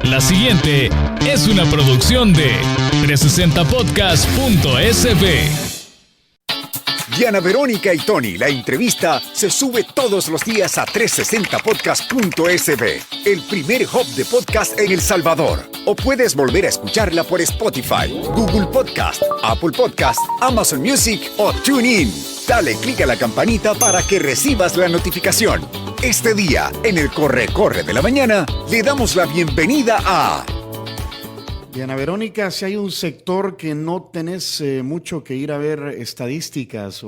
La siguiente es una producción de 360podcast.sb. Diana Verónica y Tony, la entrevista, se sube todos los días a 360podcast.sb, el primer hub de podcast en El Salvador. O puedes volver a escucharla por Spotify, Google Podcast, Apple Podcast, Amazon Music o TuneIn. Dale clic a la campanita para que recibas la notificación. Este día, en el Corre de la Mañana, le damos la bienvenida a... Diana Verónica, si hay un sector que no tenés mucho que ir a ver estadísticas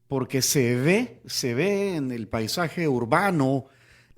porque se ve en el paisaje urbano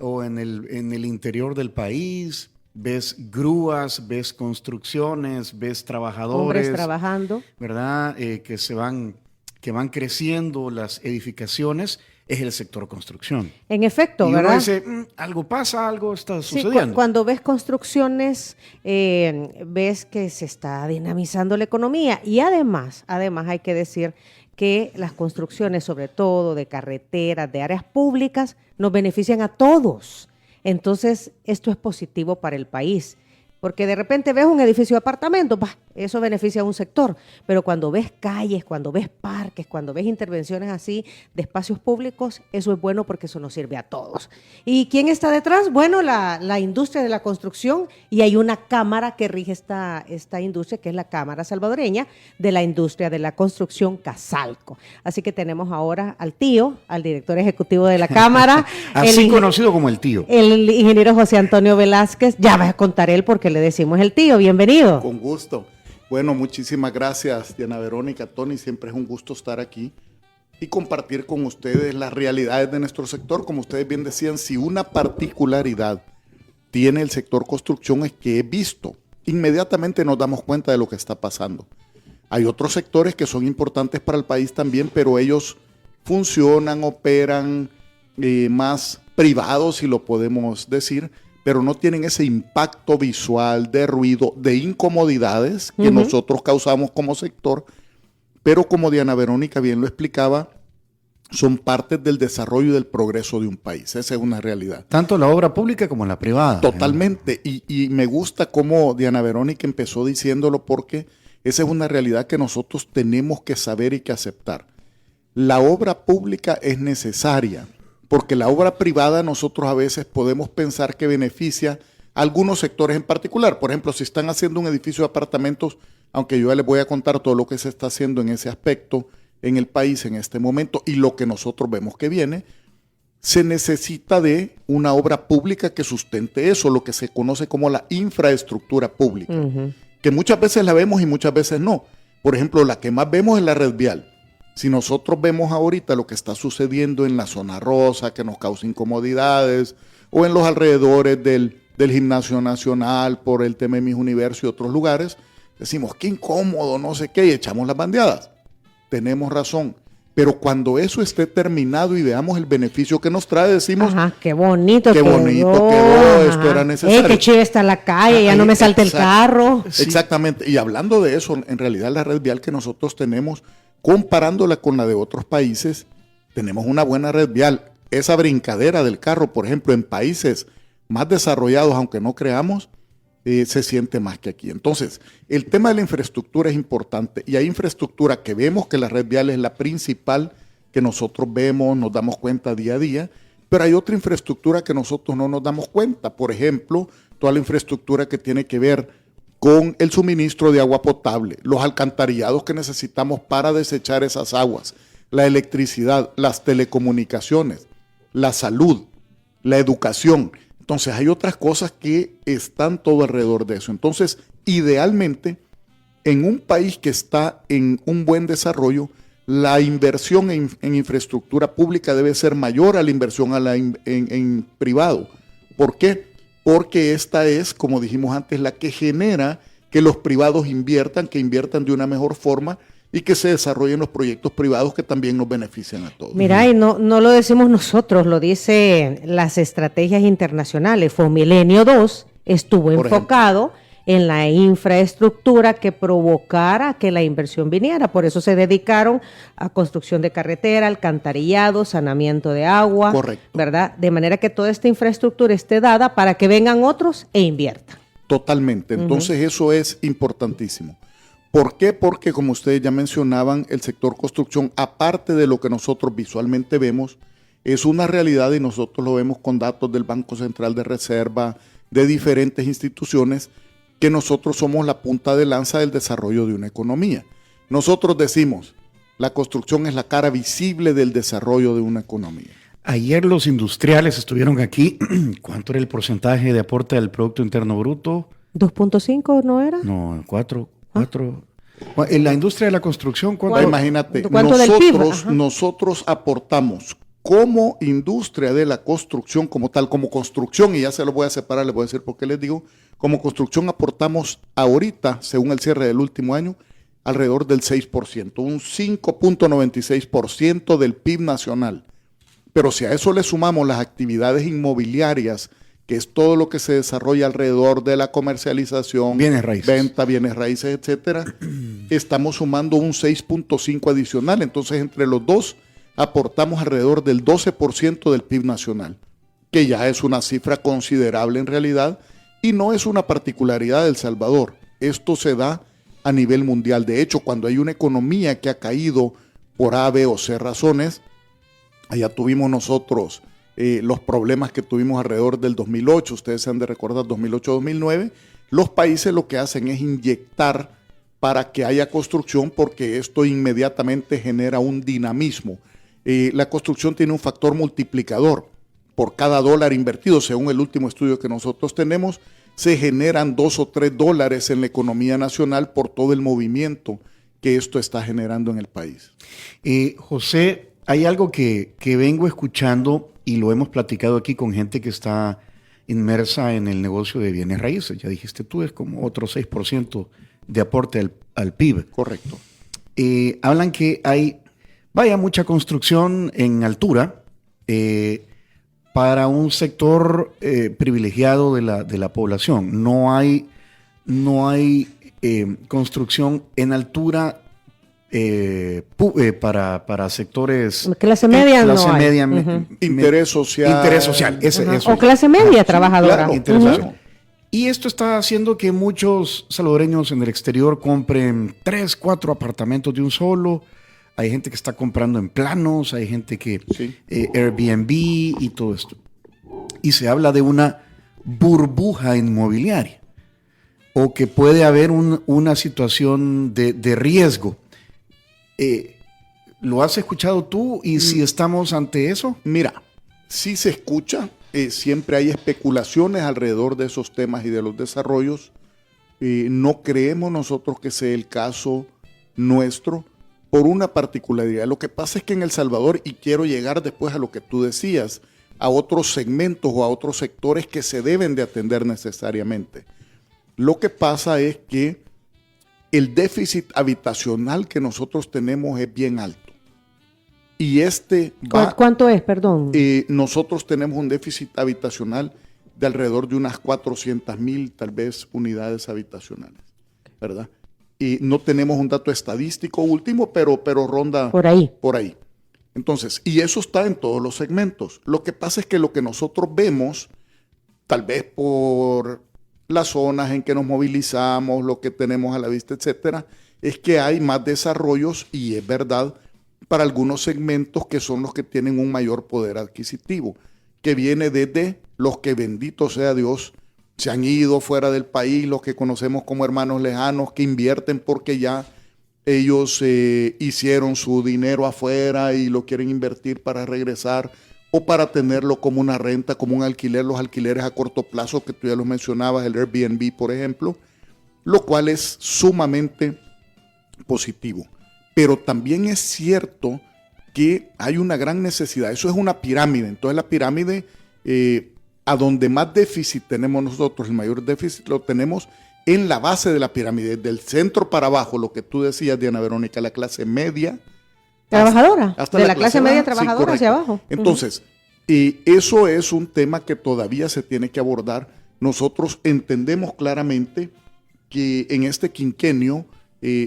o en el interior del país, ves grúas, ves construcciones, ves trabajadores. Hombres trabajando. ¿Verdad? Que van creciendo las edificaciones. Es el sector construcción. En efecto, y ¿verdad? Uno dice, algo pasa, algo está sucediendo. Sí, cuando ves construcciones, ves que se está dinamizando la economía. Y además hay que decir que las construcciones, sobre todo de carreteras, de áreas públicas, nos benefician a todos. Entonces, esto es positivo para el país. Porque de repente ves un edificio de apartamentos, eso beneficia a un sector, pero cuando ves calles, cuando ves parques, cuando ves intervenciones así de espacios públicos, eso es bueno porque eso nos sirve a todos. ¿Y quién está detrás? Bueno, la industria de la construcción, y hay una cámara que rige esta industria, que es la Cámara Salvadoreña de la Industria de la Construcción, Casalco. Así que tenemos ahora al director ejecutivo de la Cámara. Así conocido como el tío. El ingeniero José Antonio Velázquez. Ya vas a contar él porque le decimos el tío. Bienvenido. Con gusto. Bueno, muchísimas gracias, Diana Verónica, Tony. Siempre es un gusto estar aquí y compartir con ustedes las realidades de nuestro sector. Como ustedes bien decían, si una particularidad tiene el sector construcción es que he visto, inmediatamente nos damos cuenta de lo que está pasando. Hay otros sectores que son importantes para el país también, pero ellos funcionan, operan más privados, si lo podemos decir, pero no tienen ese impacto visual de ruido, de incomodidades que nosotros causamos como sector, pero como Diana Verónica bien lo explicaba, son partes del desarrollo y del progreso de un país. Esa es una realidad. Tanto la obra pública como la privada. Totalmente. Y me gusta cómo Diana Verónica empezó diciéndolo, porque esa es una realidad que nosotros tenemos que saber y que aceptar. La obra pública es necesaria, porque la obra privada nosotros a veces podemos pensar que beneficia a algunos sectores en particular. Por ejemplo, si están haciendo un edificio de apartamentos, aunque yo ya les voy a contar todo lo que se está haciendo en ese aspecto en el país en este momento y lo que nosotros vemos que viene, se necesita de una obra pública que sustente eso, lo que se conoce como la infraestructura pública, que muchas veces la vemos y muchas veces no. Por ejemplo, la que más vemos es la red vial. Si nosotros vemos ahorita lo que está sucediendo en la zona rosa, que nos causa incomodidades, o en los alrededores del Gimnasio Nacional, por el tema de Mis Universo y otros lugares, decimos, qué incómodo, no sé qué, y echamos las bandeadas. Tenemos razón. Pero cuando eso esté terminado y veamos el beneficio que nos trae, decimos, qué bonito quedó, esto era necesario. Qué chido está la calle, ya no me salte el carro. Sí. Exactamente. Y hablando de eso, en realidad la red vial que nosotros tenemos, comparándola con la de otros países, tenemos una buena red vial. Esa brincadera del carro, por ejemplo, en países más desarrollados, aunque no creamos, se siente más que aquí. Entonces, el tema de la infraestructura es importante, y hay infraestructura que vemos que la red vial es la principal que nosotros vemos, nos damos cuenta día a día, pero hay otra infraestructura que nosotros no nos damos cuenta. Por ejemplo, toda la infraestructura que tiene que ver con el suministro de agua potable, los alcantarillados que necesitamos para desechar esas aguas, la electricidad, las telecomunicaciones, la salud, la educación. Entonces hay otras cosas que están todo alrededor de eso. Entonces, idealmente, en un país que está en un buen desarrollo, la inversión en infraestructura pública debe ser mayor a la inversión en privado. ¿Por qué? Porque esta es, como dijimos antes, la que genera que los privados inviertan, que inviertan de una mejor forma y que se desarrollen los proyectos privados que también nos benefician a todos. Mira, y no lo decimos nosotros, lo dicen las estrategias internacionales. Fomilenio 2 estuvo enfocado en la infraestructura que provocara que la inversión viniera. Por eso se dedicaron a construcción de carretera, alcantarillado, saneamiento de agua, correcto, ¿verdad? De manera que toda esta infraestructura esté dada para que vengan otros e inviertan. Totalmente. Entonces eso es importantísimo. ¿Por qué? Porque como ustedes ya mencionaban, el sector construcción, aparte de lo que nosotros visualmente vemos, es una realidad y nosotros lo vemos con datos del Banco Central de Reserva, de diferentes instituciones, que nosotros somos la punta de lanza del desarrollo de una economía. Nosotros decimos, la construcción es la cara visible del desarrollo de una economía. Ayer los industriales estuvieron aquí. ¿Cuánto era el porcentaje de aporte al Producto Interno Bruto? 2.5, ¿no era? No, 4. En la industria de la construcción, ¿cuánto? Imagínate, ¿Cuánto del PIB? nosotros aportamos como industria de la construcción como tal, como construcción, y ya se lo voy a separar, les voy a decir por qué les digo, como construcción aportamos ahorita, según el cierre del último año, alrededor del 6%, un 5.96% del PIB nacional. Pero si a eso le sumamos las actividades inmobiliarias, que es todo lo que se desarrolla alrededor de la comercialización, bienes raíces, venta, bienes raíces, etcétera, estamos sumando un 6.5 adicional. Entonces, entre los dos aportamos alrededor del 12% del PIB nacional, que ya es una cifra considerable en realidad y no es una particularidad de El Salvador. Esto se da a nivel mundial. De hecho, cuando hay una economía que ha caído por A, B o C razones, allá tuvimos nosotros los problemas que tuvimos alrededor del 2008, ustedes se han de recordar 2008-2009, los países lo que hacen es inyectar para que haya construcción porque esto inmediatamente genera un dinamismo. La construcción tiene un factor multiplicador. Por cada dólar invertido, según el último estudio que nosotros tenemos, se generan 2 o 3 dólares en la economía nacional por todo el movimiento que esto está generando en el país. José, hay algo que vengo escuchando y lo hemos platicado aquí con gente que está inmersa en el negocio de bienes raíces. Ya dijiste tú, es como otro 6% de aporte al PIB. Correcto. Hablan que hay mucha construcción en altura para un sector privilegiado de la población. No hay construcción en altura para sectores clase media, interés social, eso. O clase media trabajadora. Claro, y esto está haciendo que muchos salvadoreños en el exterior compren 3, 4 apartamentos de un solo. Hay gente que está comprando en planos, hay gente que Airbnb y todo esto. Y se habla de una burbuja inmobiliaria o que puede haber una situación de riesgo. ¿Lo has escuchado tú y si estamos ante eso? Mira, sí se escucha, siempre hay especulaciones alrededor de esos temas y de los desarrollos. No creemos nosotros que sea el caso nuestro por una particularidad. Lo que pasa es que en El Salvador, y quiero llegar después a lo que tú decías, a otros segmentos o a otros sectores que se deben de atender necesariamente. Lo que pasa es que el déficit habitacional que nosotros tenemos es bien alto. Y ¿Cuánto es, perdón? Nosotros tenemos un déficit habitacional de alrededor de unas 400,000, tal vez, unidades habitacionales, ¿verdad? Y no tenemos un dato estadístico último, pero ronda por ahí. Entonces, y eso está en todos los segmentos. Lo que pasa es que lo que nosotros vemos, tal vez por las zonas en que nos movilizamos, lo que tenemos a la vista, etcétera, es que hay más desarrollos, y es verdad, para algunos segmentos que son los que tienen un mayor poder adquisitivo, que viene desde los que, bendito sea Dios, se han ido fuera del país, los que conocemos como hermanos lejanos, que invierten porque ya ellos hicieron su dinero afuera y lo quieren invertir para regresar, o para tenerlo como una renta, como un alquiler, los alquileres a corto plazo que tú ya los mencionabas, el Airbnb, por ejemplo, lo cual es sumamente positivo. Pero también es cierto que hay una gran necesidad. Eso es una pirámide. Entonces la pirámide, a donde más déficit tenemos nosotros, el mayor déficit lo tenemos en la base de la pirámide, del centro para abajo, lo que tú decías, Diana Verónica, la clase media, trabajadora, hasta de la clase media trabajadora, sí, hacia abajo. Entonces, eso es un tema que todavía se tiene que abordar. Nosotros entendemos claramente que en este quinquenio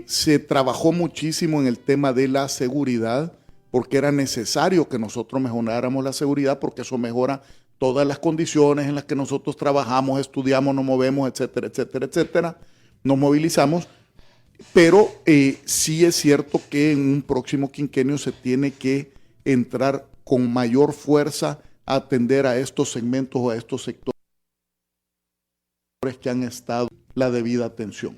se trabajó muchísimo en el tema de la seguridad, porque era necesario que nosotros mejoráramos la seguridad, porque eso mejora todas las condiciones en las que nosotros trabajamos, estudiamos, nos movemos, etcétera, etcétera, etcétera, nos movilizamos. Pero sí es cierto que en un próximo quinquenio se tiene que entrar con mayor fuerza a atender a estos segmentos o a estos sectores que han estado la debida atención.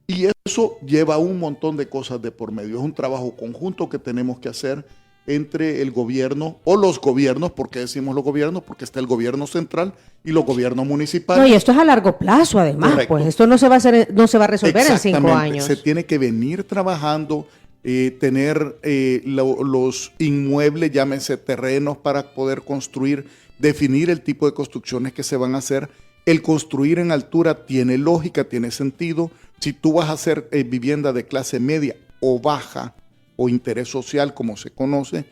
Y eso lleva un montón de cosas de por medio. Es un trabajo conjunto que tenemos que hacer entre el gobierno o los gobiernos. ¿Por qué decimos los gobiernos? Porque está el gobierno central y los gobiernos municipales. No, y esto es a largo plazo, además. Correcto. Pues esto no se va a resolver en 5 años. Se tiene que venir trabajando, tener los inmuebles, llámese terrenos para poder construir, definir el tipo de construcciones que se van a hacer. El construir en altura tiene lógica, tiene sentido. Si tú vas a hacer vivienda de clase media o baja o interés social, como se conoce,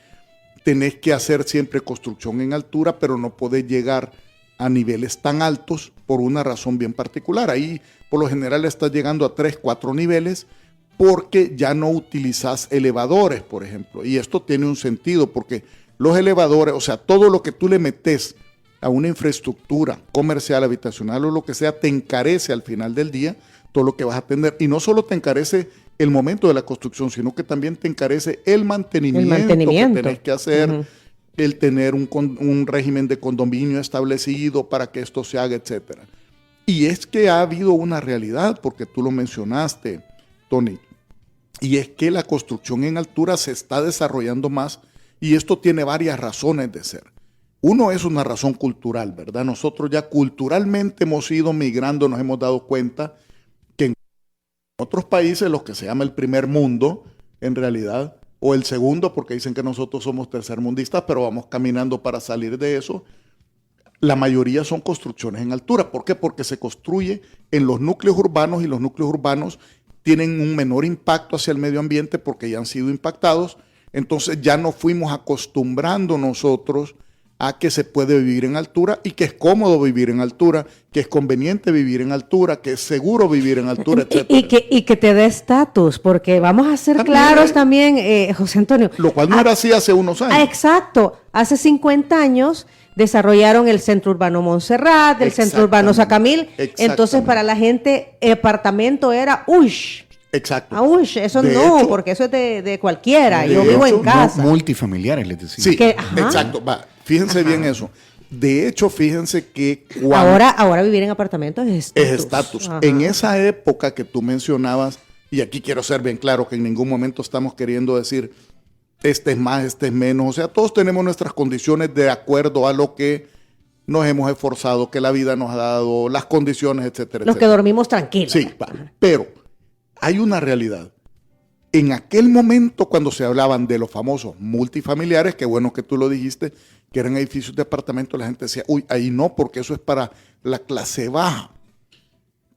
tenés que hacer siempre construcción en altura, pero no podés llegar a niveles tan altos por una razón bien particular. Ahí, por lo general, estás llegando a 3, 4 niveles porque ya no utilizas elevadores, por ejemplo. Y esto tiene un sentido porque los elevadores, o sea, todo lo que tú le metes a una infraestructura comercial, habitacional o lo que sea, te encarece al final del día todo lo que vas a tener. Y no solo te encarece el momento de la construcción, sino que también te encarece el mantenimiento que tenés que hacer, el tener un régimen de condominio establecido para que esto se haga, etcétera. Y es que ha habido una realidad, porque tú lo mencionaste, Tony, y es que la construcción en altura se está desarrollando más y esto tiene varias razones de ser. Uno es una razón cultural, ¿verdad? Nosotros ya culturalmente hemos ido migrando, nos hemos dado cuenta que en otros países, los que se llama el primer mundo, en realidad, o el segundo, porque dicen que nosotros somos tercermundistas, pero vamos caminando para salir de eso, la mayoría son construcciones en altura. ¿Por qué? Porque se construye en los núcleos urbanos y los núcleos urbanos tienen un menor impacto hacia el medio ambiente porque ya han sido impactados. Entonces ya nos fuimos acostumbrando nosotros a que se puede vivir en altura y que es cómodo vivir en altura, que es conveniente vivir en altura, que es seguro vivir en altura, etc. Y que te dé estatus, porque vamos a ser claros también, José Antonio. Lo cual no era así hace unos años. Exacto. Hace 50 años desarrollaron el Centro Urbano Montserrat, el Centro Urbano Sacamil. Entonces, para la gente, apartamento era ush. Exacto. Eso de no, hecho, porque eso es de cualquiera. Yo vivo en casa. Multifamiliares, les decía. Sí, exacto. Va, fíjense bien eso. De hecho, fíjense que ahora vivir en apartamentos es estatus. En esa época que tú mencionabas, y aquí quiero ser bien claro que en ningún momento estamos queriendo decir este es más, este es menos. O sea, todos tenemos nuestras condiciones de acuerdo a lo que nos hemos esforzado, que la vida nos ha dado, las condiciones, etcétera. Los que dormimos tranquilos. Sí, pero hay una realidad. En aquel momento, cuando se hablaban de los famosos multifamiliares, qué bueno que tú lo dijiste, que eran edificios de apartamentos, la gente decía, uy, ahí no, porque eso es para la clase baja.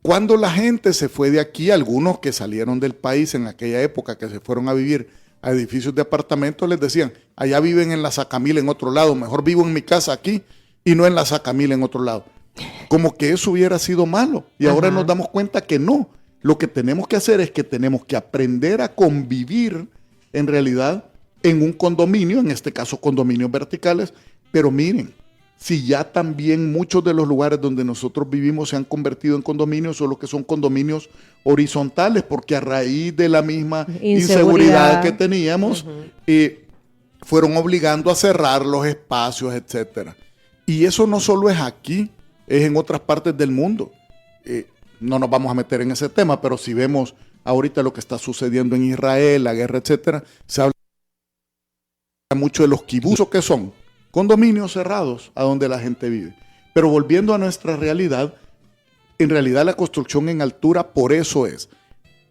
Cuando la gente se fue de aquí, algunos que salieron del país en aquella época, que se fueron a vivir a edificios de apartamentos, les decían, allá viven en la Sacamil en otro lado, mejor vivo en mi casa aquí y no en la Sacamil en otro lado. Como que eso hubiera sido malo. Y ahora nos damos cuenta que no. Lo que tenemos que hacer es que tenemos que aprender a convivir en realidad en un condominio, en este caso condominios verticales, pero miren, si ya también muchos de los lugares donde nosotros vivimos se han convertido en condominios, solo que son condominios horizontales, porque a raíz de la misma inseguridad que teníamos, fueron obligando a cerrar los espacios, etcétera. Y eso no solo es aquí, es en otras partes del mundo. No nos vamos a meter en ese tema, pero si vemos ahorita lo que está sucediendo en Israel, la guerra, etcétera, se habla mucho de los kibbutz, que son condominios cerrados a donde la gente vive. Pero volviendo a nuestra realidad, en realidad la construcción en altura por eso es.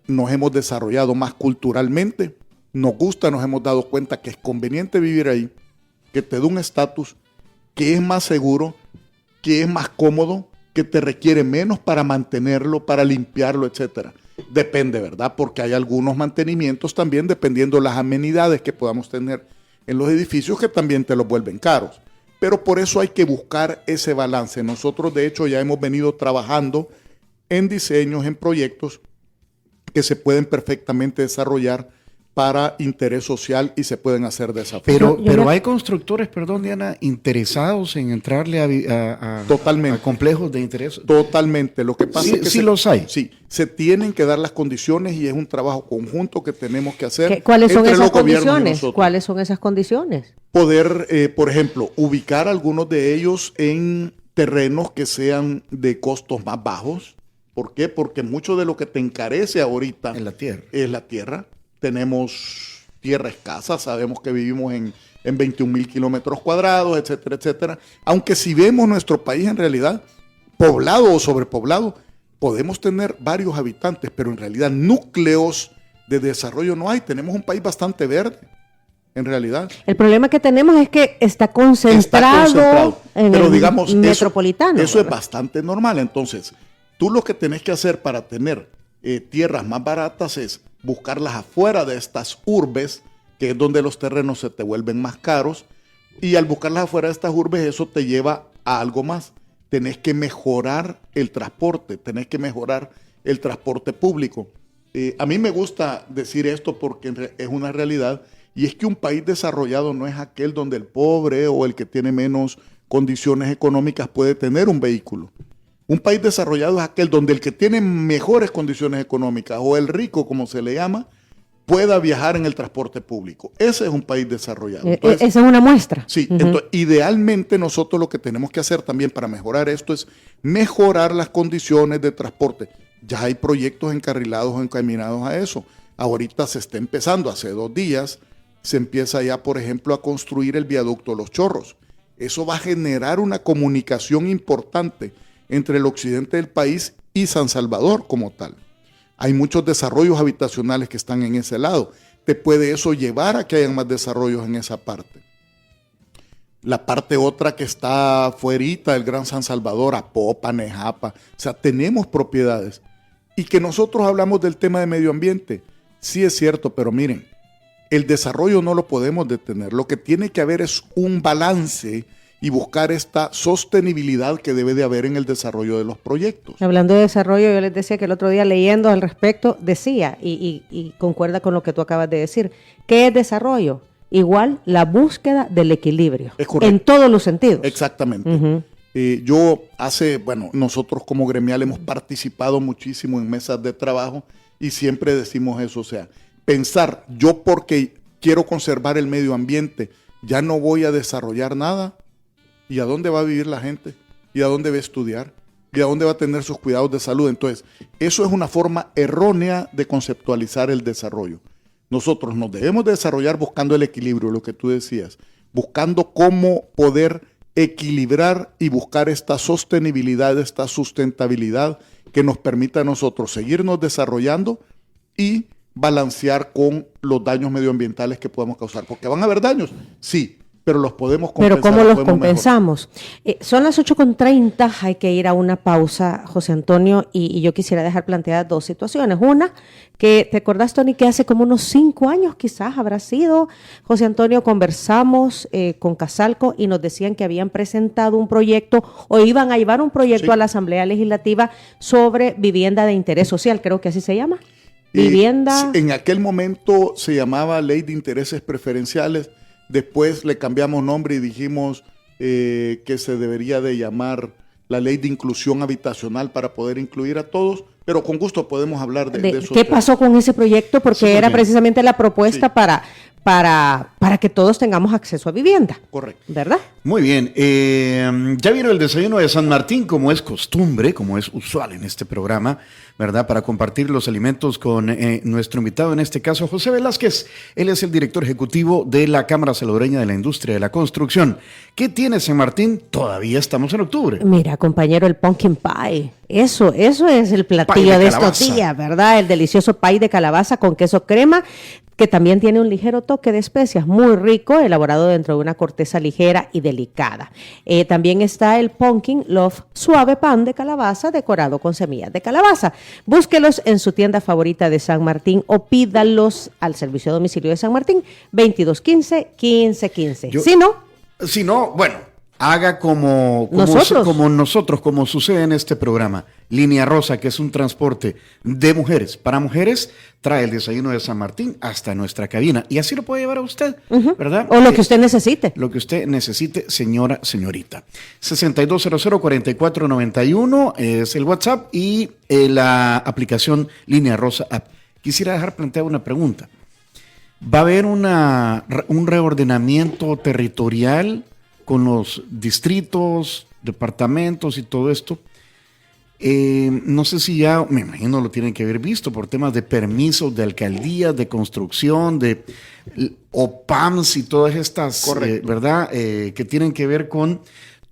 Nos hemos desarrollado más culturalmente, nos gusta, nos hemos dado cuenta que es conveniente vivir ahí, que te da un estatus, que es más seguro, que es más cómodo, que te requiere menos para mantenerlo, para limpiarlo, etcétera. Depende, ¿verdad? Porque hay algunos mantenimientos también, dependiendo de las amenidades que podamos tener en los edificios, que también te los vuelven caros. Pero por eso hay que buscar ese balance. Nosotros, de hecho, ya hemos venido trabajando en diseños, en proyectos que se pueden perfectamente desarrollar para interés social y se pueden hacer de esa forma. Pero hay constructores, perdón, Diana, interesados en entrarle a Totalmente. a complejos de interés. Totalmente. Lo que pasa Sí, es que sí los hay. Sí, se tienen que dar las condiciones y es un trabajo conjunto que tenemos que hacer. ¿Cuáles son entre esas los gobiernos y condiciones? nosotros. ¿Cuáles son esas condiciones? Poder, por ejemplo, ubicar algunos de ellos en terrenos que sean de costos más bajos. ¿Por qué? Porque mucho de lo que te encarece ahorita En la tierra. es la tierra. Tenemos tierra escasa, sabemos que vivimos en 21,000 kilómetros cuadrados, etcétera, etcétera. Aunque si vemos nuestro país en realidad poblado o sobrepoblado, podemos tener varios habitantes, pero en realidad núcleos de desarrollo no hay. Tenemos un país bastante verde, en realidad. El problema que tenemos es que está concentrado en Pero el digamos, metropolitano. Eso es ¿verdad? bastante normal. Entonces, tú lo que tenés que hacer para tener tierras más baratas es buscarlas afuera de estas urbes, que es donde los terrenos se te vuelven más caros, y al buscarlas afuera de estas urbes, eso te lleva a algo más. Tenés que mejorar el transporte, tenés que mejorar el transporte público. A mí me gusta decir esto porque es una realidad, y es que un país desarrollado no es aquel donde el pobre o el que tiene menos condiciones económicas puede tener un vehículo. Un país desarrollado es aquel donde el que tiene mejores condiciones económicas o el rico, como se le llama, pueda viajar en el transporte público. Ese es un país desarrollado. Entonces, Esa es una muestra. sí, entonces, idealmente nosotros lo que tenemos que hacer también para mejorar esto es mejorar las condiciones de transporte. Ya hay proyectos encarrilados o encaminados a eso. Ahorita se está empezando, hace 2 días, se empieza ya, por ejemplo, a construir el viaducto Los Chorros. Eso va a generar una comunicación importante entre el occidente del país y San Salvador como tal. Hay muchos desarrollos habitacionales que están en ese lado. Te puede eso llevar a que haya más desarrollos en esa parte. La parte otra que está fuerita del Gran San Salvador, Apopa, Nejapa, o sea, tenemos propiedades. Y que nosotros hablamos del tema de medio ambiente, sí es cierto, pero miren, el desarrollo no lo podemos detener. Lo que tiene que haber es un balance y buscar esta sostenibilidad que debe de haber en el desarrollo de los proyectos. Hablando de desarrollo, yo les decía que el otro día leyendo al respecto, decía, y concuerda con lo que tú acabas de decir, ¿qué es desarrollo? Igual la búsqueda del equilibrio. Es correcto. En todos los sentidos. Exactamente. Nosotros como gremial hemos participado muchísimo en mesas de trabajo y siempre decimos eso, o sea, pensar, yo porque quiero conservar el medio ambiente, ya no voy a desarrollar nada. ¿Y a dónde va a vivir la gente? ¿Y a dónde va a estudiar? ¿Y a dónde va a tener sus cuidados de salud? Entonces, eso es una forma errónea de conceptualizar el desarrollo. Nosotros nos debemos de desarrollar buscando el equilibrio, lo que tú decías, buscando cómo poder equilibrar y buscar esta sostenibilidad, esta sustentabilidad que nos permita a nosotros seguirnos desarrollando y balancear con los daños medioambientales que podemos causar. Porque van a haber daños, sí, pero los podemos compensar. Pero ¿cómo los compensamos? Son las 8:30, hay que ir a una pausa, José Antonio, y yo quisiera dejar planteadas 2 situaciones. Una, que te acordás, Tony, que hace como unos 5 años quizás habrá sido, José Antonio, conversamos con Casalco y nos decían que habían presentado un proyecto o iban a llevar un proyecto a la Asamblea Legislativa sobre vivienda de interés social, creo que así se llama. Vivienda. En aquel momento se llamaba Ley de Intereses Preferenciales. Después le cambiamos nombre y dijimos que se debería de llamar la Ley de Inclusión Habitacional para poder incluir a todos, pero con gusto podemos hablar de eso. ¿Qué pasó con ese proyecto? Porque era precisamente la propuesta para que todos tengamos acceso a vivienda. Correcto. ¿Verdad? Muy bien. Ya vieron el desayuno de San Martín, como es costumbre, como es usual en este programa, ¿verdad? Para compartir los alimentos con nuestro invitado, en este caso, José Velázquez. Él es el director ejecutivo de la Cámara Salvadoreña de la Industria de la Construcción. ¿Qué tiene San Martín? Todavía estamos en octubre. Mira, compañero, el pumpkin pie. Eso es el platillo de estos días, ¿verdad? El delicioso pie de calabaza con queso crema, que también tiene un ligero toque de especias, muy rico, elaborado dentro de una corteza ligera y delicada. También está el Pumpkin Love, suave pan de calabaza decorado con semillas de calabaza. Búsquelos en su tienda favorita de San Martín o pídalos al servicio a domicilio de San Martín, 2215-1515. Si no, bueno, haga como nosotros, como sucede en este programa. Línea Rosa, que es un transporte de mujeres para mujeres, trae el desayuno de San Martín hasta nuestra cabina. Y así lo puede llevar a usted, ¿verdad? O lo que usted necesite. Lo que usted necesite, señorita. 6200-4491 es el WhatsApp y la aplicación Línea Rosa App. Quisiera dejar planteada una pregunta. ¿Va a haber un reordenamiento territorial con los distritos, departamentos y todo esto? No sé si ya, me imagino lo tienen que haber visto por temas de permisos de alcaldías, de construcción, de OPAMS y todas estas, ¿verdad? Que tienen que ver con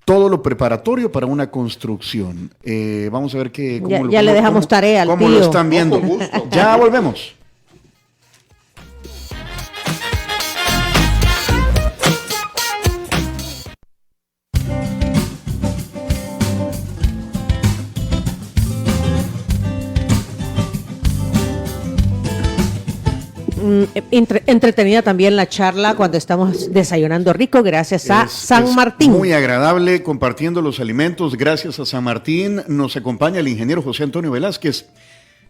todo lo preparatorio para una construcción. Vamos a ver ya le dejamos tarea al tío. ¿Cómo lo están viendo? Ya volvemos. Entretenida también la charla cuando estamos desayunando rico, gracias a San Martín. Muy agradable compartiendo los alimentos, gracias a San Martín. Nos acompaña el ingeniero José Antonio Velázquez,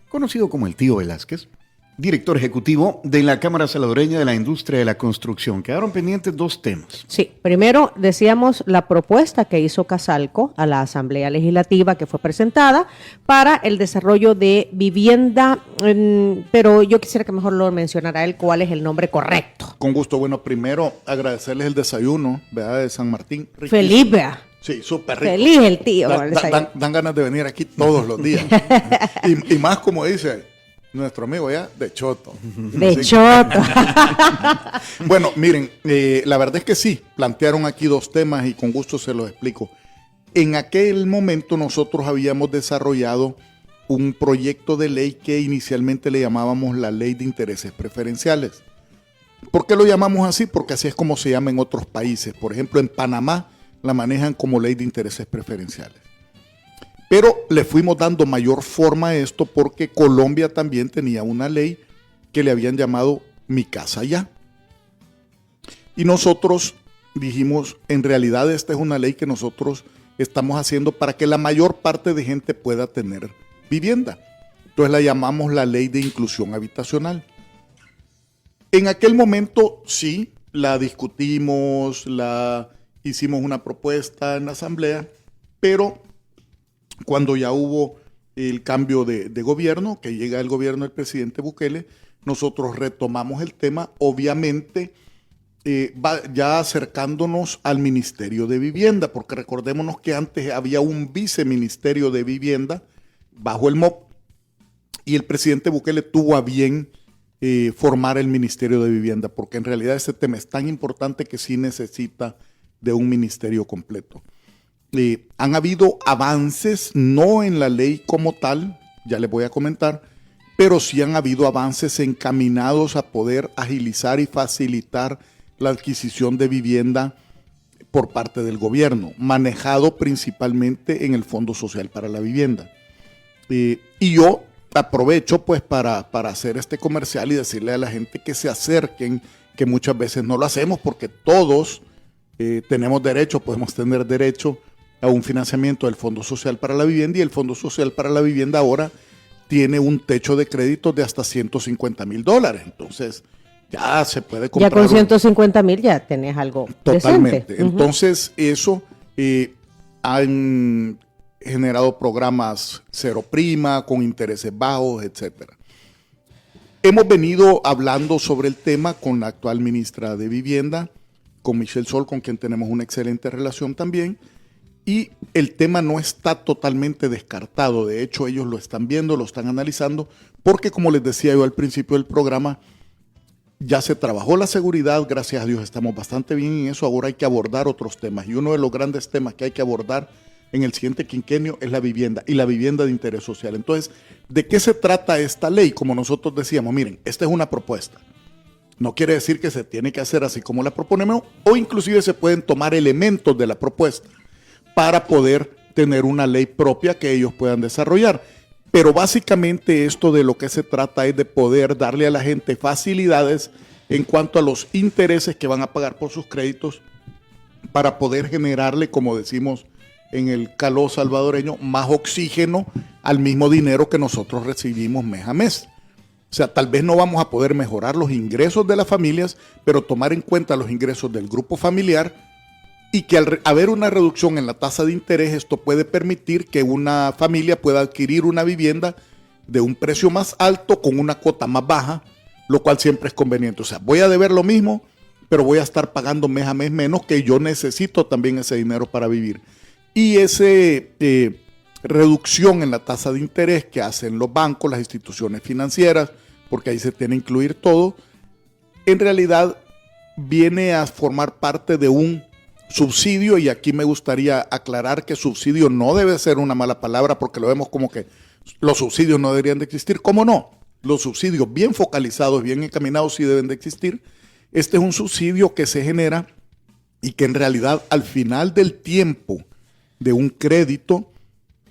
conocido como el tío Velázquez, director ejecutivo de la Cámara Salvadoreña de la Industria de la Construcción. Quedaron pendientes dos temas. Sí, primero decíamos la propuesta que hizo Casalco a la Asamblea Legislativa que fue presentada para el desarrollo de vivienda, pero yo quisiera que mejor lo mencionara él cuál es el nombre correcto. Con gusto. Bueno, primero agradecerles el desayuno, ¿verdad? De San Martín. Riquísimo. Feliz, vea. Sí, súper rico. Feliz el tío. Dan ganas de venir aquí todos los días. y más como dice nuestro amigo ya, de choto. De choto. Bueno, miren, la verdad es que sí, plantearon aquí dos temas y con gusto se los explico. En aquel momento nosotros habíamos desarrollado un proyecto de ley que inicialmente le llamábamos la Ley de Intereses Preferenciales. ¿Por qué lo llamamos así? Porque así es como se llama en otros países. Por ejemplo, en Panamá la manejan como Ley de Intereses Preferenciales. Pero le fuimos dando mayor forma a esto porque Colombia también tenía una ley que le habían llamado Mi Casa Ya. Y nosotros dijimos, en realidad esta es una ley que nosotros estamos haciendo para que la mayor parte de gente pueda tener vivienda. Entonces la llamamos la Ley de Inclusión Habitacional. En aquel momento sí, la discutimos, hicimos una propuesta en la asamblea, pero cuando ya hubo el cambio de gobierno, que llega el gobierno del presidente Bukele, nosotros retomamos el tema, obviamente ya acercándonos al Ministerio de Vivienda, porque recordémonos que antes había un viceministerio de Vivienda bajo el MOP, y el presidente Bukele tuvo a bien formar el Ministerio de Vivienda, porque en realidad ese tema es tan importante que sí necesita de un ministerio completo. Han habido avances, no en la ley como tal, ya les voy a comentar, pero sí han habido avances encaminados a poder agilizar y facilitar la adquisición de vivienda por parte del gobierno, manejado principalmente en el Fondo Social para la Vivienda. Y yo aprovecho pues para hacer este comercial y decirle a la gente que se acerquen, que muchas veces no lo hacemos porque todos tenemos derecho, podemos tener derecho a un financiamiento del Fondo Social para la Vivienda, y el Fondo Social para la Vivienda ahora tiene un techo de crédito de hasta $150,000. Entonces, ya se puede comprar. Ya con 150,000 ya tenés algo totalmente. Decente. Entonces, eso han generado programas cero prima, con intereses bajos, etcétera. Hemos venido hablando sobre el tema con la actual ministra de Vivienda, con Michelle Sol, con quien tenemos una excelente relación también. Y el tema no está totalmente descartado. De hecho, ellos lo están viendo, lo están analizando, porque como les decía yo al principio del programa, ya se trabajó la seguridad, gracias a Dios estamos bastante bien en eso. Ahora hay que abordar otros temas. Y uno de los grandes temas que hay que abordar en el siguiente quinquenio es la vivienda, y la vivienda de interés social. Entonces, ¿de qué se trata esta ley? Como nosotros decíamos, miren, esta es una propuesta. No quiere decir que se tiene que hacer así como la proponemos, o inclusive se pueden tomar elementos de la propuesta para poder tener una ley propia que ellos puedan desarrollar. Pero básicamente esto de lo que se trata es de poder darle a la gente facilidades en cuanto a los intereses que van a pagar por sus créditos para poder generarle, como decimos en el caló salvadoreño, más oxígeno al mismo dinero que nosotros recibimos mes a mes. O sea, tal vez no vamos a poder mejorar los ingresos de las familias, pero tomar en cuenta los ingresos del grupo familiar, y que al haber una reducción en la tasa de interés, esto puede permitir que una familia pueda adquirir una vivienda de un precio más alto con una cuota más baja, lo cual siempre es conveniente. O sea, voy a deber lo mismo, pero voy a estar pagando mes a mes menos, que yo necesito también ese dinero para vivir. Y esa reducción en la tasa de interés que hacen los bancos, las instituciones financieras, porque ahí se tiene que incluir todo, en realidad viene a formar parte de un subsidio, y aquí me gustaría aclarar que subsidio no debe ser una mala palabra, porque lo vemos como que los subsidios no deberían de existir. ¿Cómo no? Los subsidios bien focalizados, bien encaminados, sí deben de existir. Este es un subsidio que se genera y que en realidad al final del tiempo de un crédito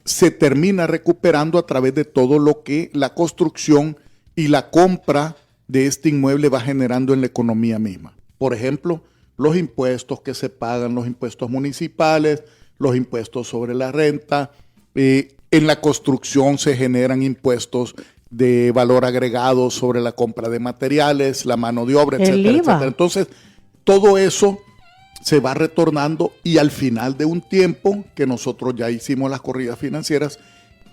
se termina recuperando a través de todo lo que la construcción y la compra de este inmueble va generando en la economía misma. Por ejemplo, los impuestos que se pagan, los impuestos municipales, los impuestos sobre la renta. En la construcción se generan impuestos de valor agregado sobre la compra de materiales, la mano de obra, etcétera, etcétera. Entonces, todo eso se va retornando, y al final de un tiempo que nosotros ya hicimos las corridas financieras,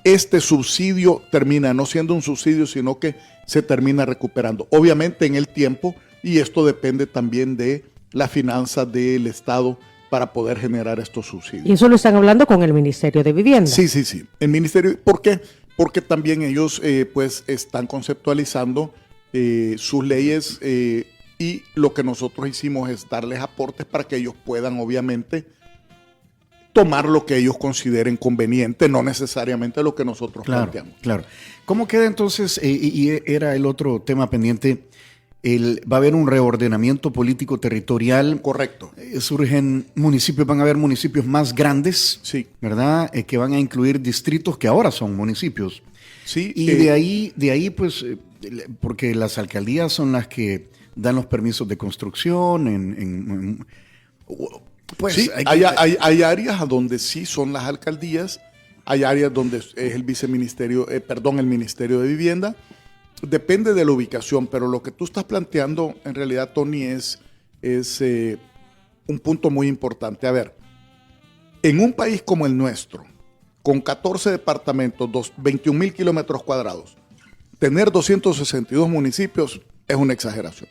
este subsidio termina no siendo un subsidio, sino que se termina recuperando. Obviamente en el tiempo, y esto depende también de las finanzas del Estado para poder generar estos subsidios. Y eso lo están hablando con el Ministerio de Vivienda. Sí. El Ministerio, ¿por qué? Porque también ellos pues están conceptualizando sus leyes, y lo que nosotros hicimos es darles aportes para que ellos puedan obviamente tomar lo que ellos consideren conveniente, no necesariamente lo que nosotros planteamos. Claro. ¿Cómo queda entonces, y era el otro tema pendiente, va a haber un reordenamiento político territorial? Correcto. Surgen municipios, van a haber municipios más grandes, sí, ¿verdad? Que van a incluir distritos que ahora son municipios. Sí. Y de ahí pues, porque las alcaldías son las que dan los permisos de construcción, pues sí, hay áreas a donde sí son las alcaldías, hay áreas donde es el Ministerio de Vivienda. Depende de la ubicación, pero lo que tú estás planteando en realidad, Tony, es un punto muy importante. A ver, en un país como el nuestro, con 14 departamentos, 21,000 kilómetros cuadrados, tener 262 municipios es una exageración.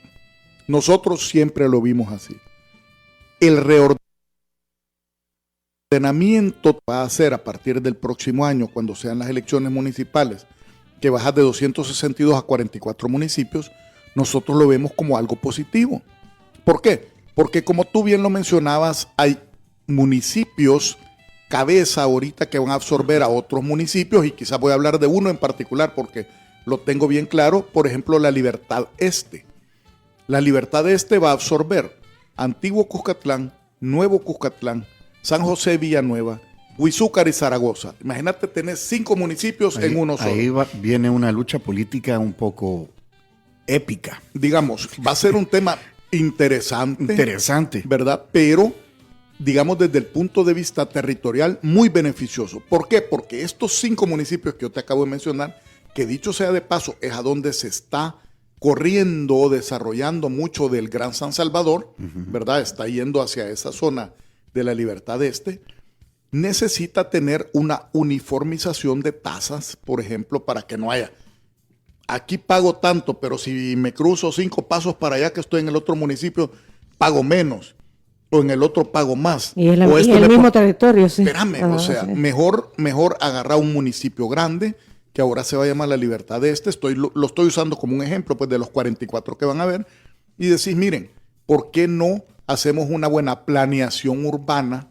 Nosotros siempre lo vimos así. El reordenamiento va a ser a partir del próximo año, cuando sean las elecciones municipales, que baja de 262 a 44 municipios, nosotros lo vemos como algo positivo. ¿Por qué? Porque como tú bien lo mencionabas, hay municipios cabeza ahorita que van a absorber a otros municipios, y quizás voy a hablar de uno en particular porque lo tengo bien claro. Por ejemplo, la Libertad Este. La Libertad Este va a absorber Antiguo Cuscatlán, Nuevo Cuscatlán, San José Villanueva, Huizúcar y Zaragoza. Imagínate tener 5 municipios en uno solo. Ahí viene una lucha política un poco épica. Digamos, va a ser un tema interesante, ¿verdad? Pero, digamos, desde el punto de vista territorial, muy beneficioso. ¿Por qué? Porque estos 5 municipios que yo te acabo de mencionar, que dicho sea de paso, es a donde se está corriendo, desarrollando mucho del Gran San Salvador, ¿verdad? Está yendo hacia esa zona de la Libertad Este. Necesita tener una uniformización de tasas, por ejemplo, para que no haya, aquí pago tanto, pero si me cruzo 5 pasos para allá que estoy en el otro municipio, pago menos, o en el otro pago más. Y el mismo territorio, sí. Espérame, o sea, sí. mejor agarrar un municipio grande, que ahora se va a llamar la Libertad Este, lo estoy usando como un ejemplo pues, de los 44 que van a haber, y decís, miren, ¿por qué no hacemos una buena planeación urbana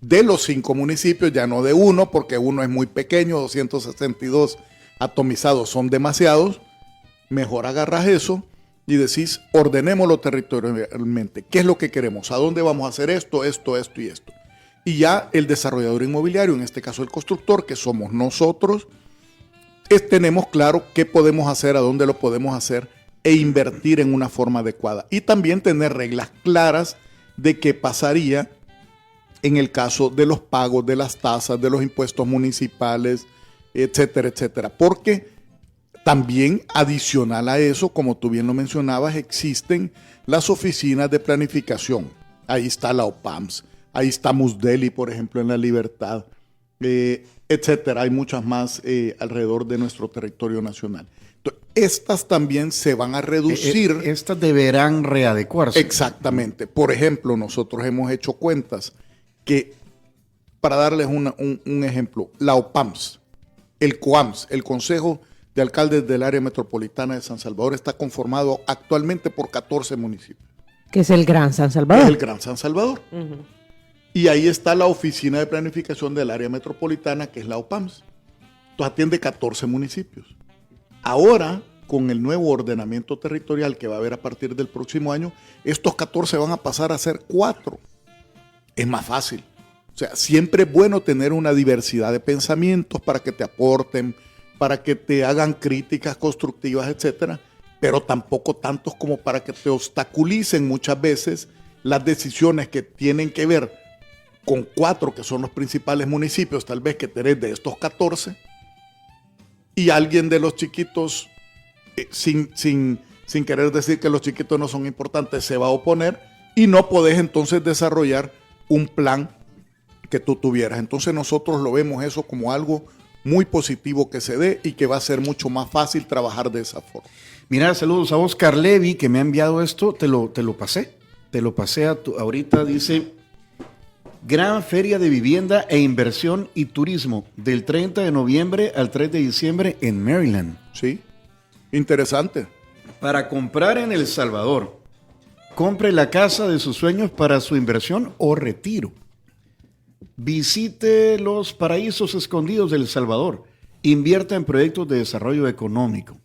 de los 5 municipios, ya no de uno, porque uno es muy pequeño, 262 atomizados son demasiados? Mejor agarras eso y decís, ordenémoslo territorialmente. ¿Qué es lo que queremos? ¿A dónde vamos a hacer esto y esto? Y ya el desarrollador inmobiliario, en este caso el constructor, que somos nosotros, tenemos claro qué podemos hacer, a dónde lo podemos hacer, e invertir en una forma adecuada. Y también tener reglas claras de qué pasaría en el caso de los pagos de las tasas, de los impuestos municipales, etcétera, etcétera. Porque también adicional a eso, como tú bien lo mencionabas, existen las oficinas de planificación. Ahí está la OPAMS, ahí está Musdeli, por ejemplo, en La Libertad, etcétera. Hay muchas más alrededor de nuestro territorio nacional. Entonces, estas también se van a reducir. Estas deberán readecuarse. Exactamente. Por ejemplo, nosotros hemos hecho cuentas que, para darles un ejemplo, la OPAMS, el COAMS, el Consejo de Alcaldes del Área Metropolitana de San Salvador, está conformado actualmente por 14 municipios. Que es el Gran San Salvador. Es el Gran San Salvador. Uh-huh. Y ahí está la Oficina de Planificación del Área Metropolitana, que es la OPAMS. Entonces atiende 14 municipios. Ahora, con el nuevo ordenamiento territorial que va a haber a partir del próximo año, estos 14 van a pasar a ser 4. Es más fácil. O sea, siempre es bueno tener una diversidad de pensamientos para que te aporten, para que te hagan críticas constructivas, etcétera, pero tampoco tantos como para que te obstaculicen muchas veces las decisiones que tienen que ver con 4 que son los principales municipios, tal vez que tenés de estos 14, y alguien de los chiquitos, sin querer decir que los chiquitos no son importantes, se va a oponer y no podés entonces desarrollar un plan que tú tuvieras. Entonces nosotros lo vemos eso como algo muy positivo que se dé y que va a ser mucho más fácil trabajar de esa forma. Mira, saludos a Oscar Levy, que me ha enviado esto, te lo pasé. Te lo pasé ahorita, dice: Gran Feria de Vivienda e Inversión y Turismo, del 30 de noviembre al 3 de diciembre en Maryland. Sí, interesante. Para comprar en El Salvador, compre la casa de sus sueños para su inversión o retiro. Visite los paraísos escondidos de El Salvador. Invierta en proyectos de desarrollo económico.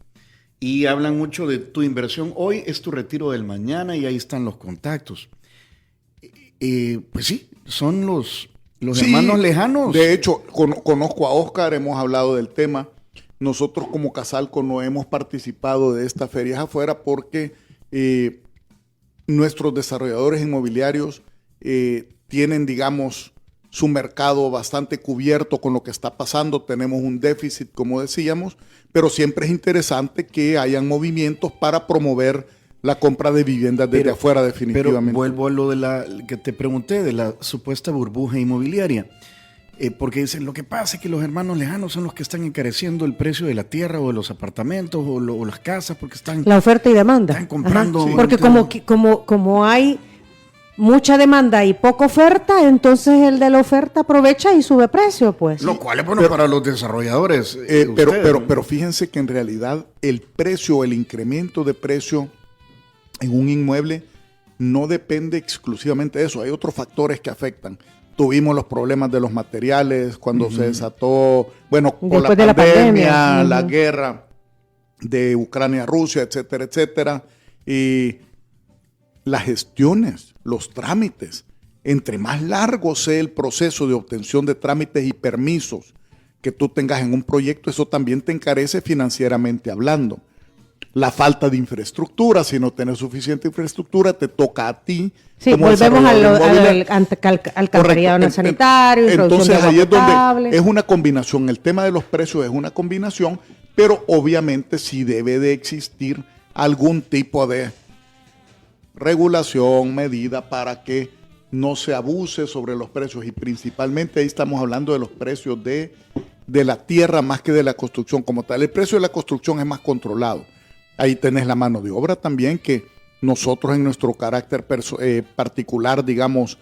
Y hablan mucho de tu inversión hoy, es tu retiro del mañana, y ahí están los contactos. Pues sí, son los sí, hermanos lejanos. De hecho, conozco a Oscar, hemos hablado del tema. Nosotros como Casalco no hemos participado de estas ferias afuera porque nuestros desarrolladores inmobiliarios tienen, digamos, su mercado bastante cubierto con lo que está pasando. Tenemos un déficit, como decíamos, pero siempre es interesante que hayan movimientos para promover la compra de viviendas desde afuera, definitivamente. Pero vuelvo a lo de la que te pregunté, de la supuesta burbuja inmobiliaria. Porque dicen, lo que pasa es que los hermanos lejanos son los que están encareciendo el precio de la tierra o de los apartamentos o las casas, porque están... La oferta y demanda. Están comprando... Sí. Porque como hay mucha demanda y poca oferta, entonces el de la oferta aprovecha y sube precio, pues. Lo cual es bueno para los desarrolladores. Pero fíjense que en realidad el precio, el incremento de precio en un inmueble no depende exclusivamente de eso. Hay otros factores que afectan. Tuvimos los problemas de los materiales cuando se desató, bueno, con la pandemia, la guerra de Ucrania-Rusia, etcétera, etcétera. Y las gestiones, los trámites, entre más largo sea el proceso de obtención de trámites y permisos que tú tengas en un proyecto, eso también te encarece financieramente hablando. La falta de infraestructura, si no tienes suficiente infraestructura, te toca a ti. Sí, volvemos al alcantarillado sanitario, entonces ahí es donde es una combinación. El tema de los precios es una combinación, pero obviamente sí debe de existir algún tipo de regulación, medida para que no se abuse sobre los precios, y principalmente ahí estamos hablando de los precios de la tierra más que de la construcción como tal. El precio de la construcción es más controlado. Ahí tenés la mano de obra también, que nosotros en nuestro carácter particular, digamos,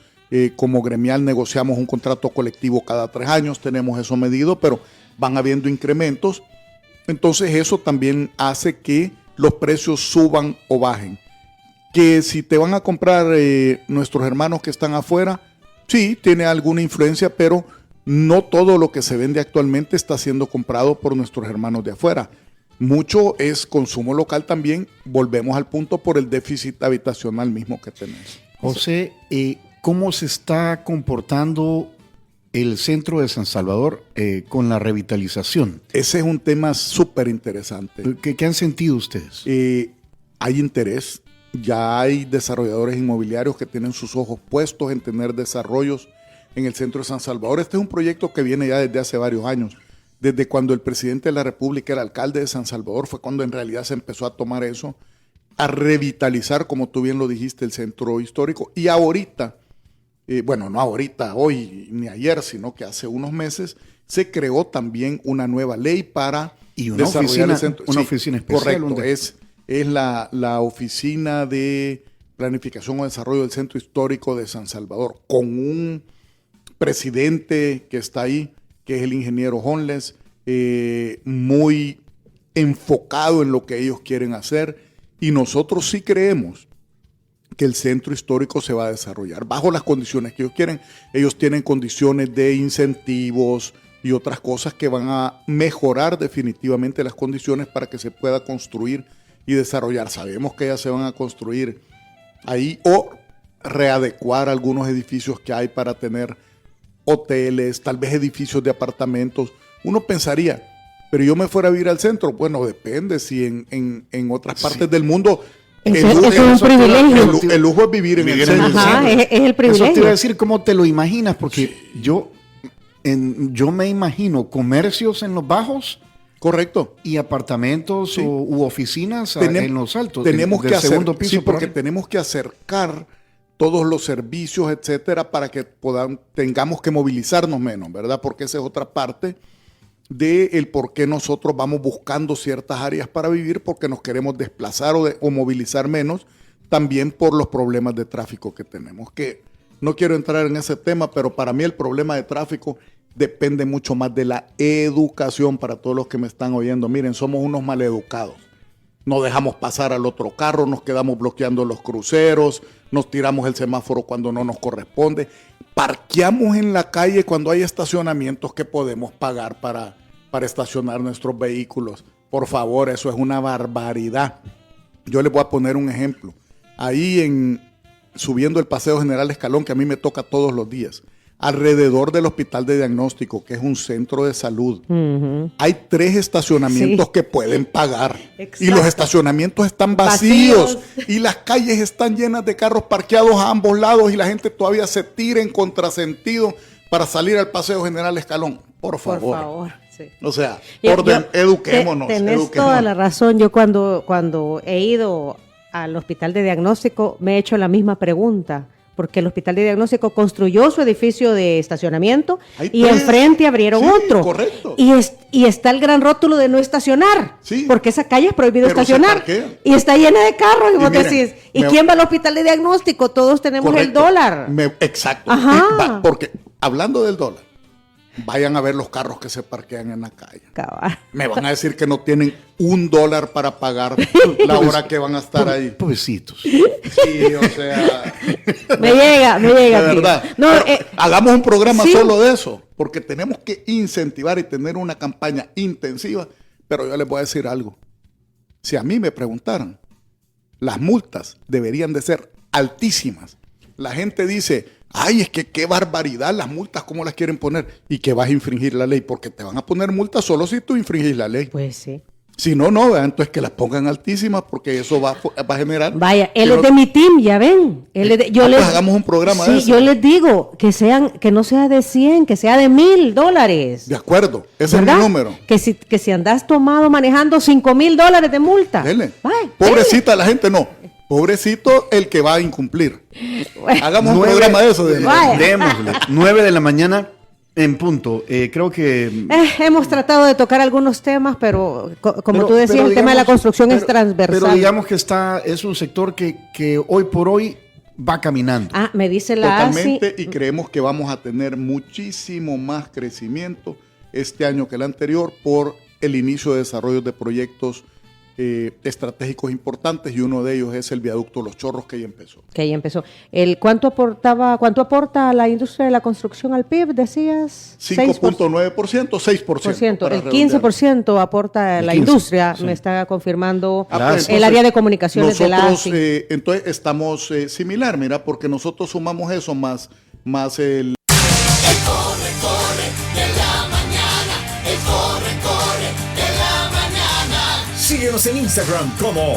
como gremial negociamos un contrato colectivo cada 3 años, tenemos eso medido, pero van habiendo incrementos. Entonces eso también hace que los precios suban o bajen. Que si te van a comprar nuestros hermanos que están afuera, sí, tiene alguna influencia, pero no todo lo que se vende actualmente está siendo comprado por nuestros hermanos de afuera. Mucho es consumo local también. Volvemos al punto por el déficit habitacional mismo que tenemos. José, ¿cómo se está comportando el centro de San Salvador con la revitalización? Ese es un tema súper interesante. ¿Qué han sentido ustedes? Hay interés. Ya hay desarrolladores inmobiliarios que tienen sus ojos puestos en tener desarrollos en el centro de San Salvador. Este es un proyecto que viene ya desde hace varios años. Desde cuando el presidente de la República era alcalde de San Salvador, fue cuando en realidad se empezó a tomar eso, a revitalizar, como tú bien lo dijiste, el centro histórico. Y ahorita, bueno, no ahorita, hoy ni ayer, sino que hace unos meses, se creó también una nueva ley para desarrollar el centro. Una oficina especial. Correcto, es la Oficina de Planificación o Desarrollo del Centro Histórico de San Salvador, con un presidente que está ahí, que es el ingeniero Honles, muy enfocado en lo que ellos quieren hacer, y nosotros sí creemos que el centro histórico se va a desarrollar bajo las condiciones que ellos quieren. Ellos tienen condiciones de incentivos y otras cosas que van a mejorar definitivamente las condiciones para que se pueda construir y desarrollar. Sabemos que ya se van a construir ahí o readecuar algunos edificios que hay para tener hoteles, tal vez edificios de apartamentos. Uno pensaría, pero yo me fuera a vivir al centro. Bueno, depende si en otras partes del mundo es un privilegio. El lujo es vivir en el centro. Ajá, es el privilegio. Eso te iba a decir, ¿cómo te lo imaginas? Porque yo me imagino comercios en los bajos. Correcto. Y apartamentos Sí. u oficinas en los altos. Tenemos que hacer, segundo piso. sí, porque tenemos que acercar todos los servicios, etcétera, para que tengamos que movilizarnos menos, ¿verdad? Porque esa es otra parte del por qué nosotros vamos buscando ciertas áreas para vivir, porque nos queremos desplazar o movilizar menos, también por los problemas de tráfico que tenemos. Que no quiero entrar en ese tema, pero para mí el problema de tráfico depende mucho más de la educación. Para todos los que me están oyendo, miren, somos unos maleducados. No dejamos pasar al otro carro, nos quedamos bloqueando los cruceros, nos tiramos el semáforo cuando no nos corresponde, parqueamos en la calle cuando hay estacionamientos que podemos pagar para estacionar nuestros vehículos. Por favor, eso es una barbaridad. Yo les voy a poner un ejemplo. Ahí subiendo el Paseo General Escalón, que a mí me toca todos los días, alrededor del Hospital de Diagnóstico, que es un centro de salud, hay 3 estacionamientos que pueden pagar. Exacto. Y los estacionamientos están vacíos y las calles están llenas de carros parqueados a ambos lados y la gente todavía se tira en contrasentido para salir al Paseo General Escalón. Por favor. Por favor, sí. O sea, eduquémonos. Tenés eduquémonos. toda la razón. Yo cuando he ido al Hospital de Diagnóstico me he hecho la misma pregunta. Porque el Hospital de Diagnóstico construyó su edificio de estacionamiento y enfrente abrieron otro. Correcto. Y está el gran rótulo de no estacionar, porque esa calle es prohibido estacionar. Y está llena de carros y vos decís, ¿y quién va al Hospital de Diagnóstico? Todos tenemos el dólar. Exacto. Ajá. Porque hablando del dólar, vayan a ver los carros que se parquean en la calle. Cabal. Me van a decir que no tienen $1 para pagar la hora que van a estar ahí. Pobrecitos. Sí, o sea. Me llega. De verdad. No, hagamos un programa sí. solo de eso, porque tenemos que incentivar y tener una campaña intensiva. Pero yo les voy a decir algo. Si a mí me preguntaran, las multas deberían de ser altísimas. La gente dice, ay, es que qué barbaridad las multas, ¿cómo las quieren poner? Y que vas a infringir la ley, porque te van a poner multas solo si tú infringís la ley. Pues sí. Si no, no, entonces que las pongan altísimas, porque eso va a generar... Vaya, él es de mi team, ya ven. Pues hagamos un programa de eso. Sí, yo les digo que no sea de 100, que sea de $1,000. De acuerdo, ese ¿verdad? es mi número. Que si andas tomado manejando $5,000 de multa. Dele. Vaya, Pobrecita la gente, no. Pobrecito el que va a incumplir. Hagamos un programa de eso. Démosle. 9 de la mañana en punto. Creo que... hemos tratado de tocar algunos temas, pero como tú decías, el tema de la construcción es transversal. Pero digamos que es un sector que hoy por hoy va caminando. Me dice la Totalmente, y creemos que vamos a tener muchísimo más crecimiento este año que el anterior por el inicio de desarrollo de proyectos estratégicos importantes, y uno de ellos es el viaducto Los Chorros, que ya empezó. ¿Cuánto aporta la industria de la construcción al PIB, decías? 5.9%, 6%. El 15% aporta la industria, me está confirmando el área de comunicaciones de la ASI. Entonces estamos similar, mira, porque nosotros sumamos eso más el... Síguenos en Instagram como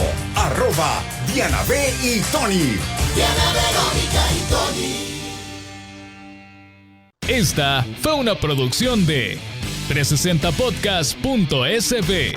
Diana B y Tony. Diana Verónica y Tony. Esta fue una producción de 360podcast.sb.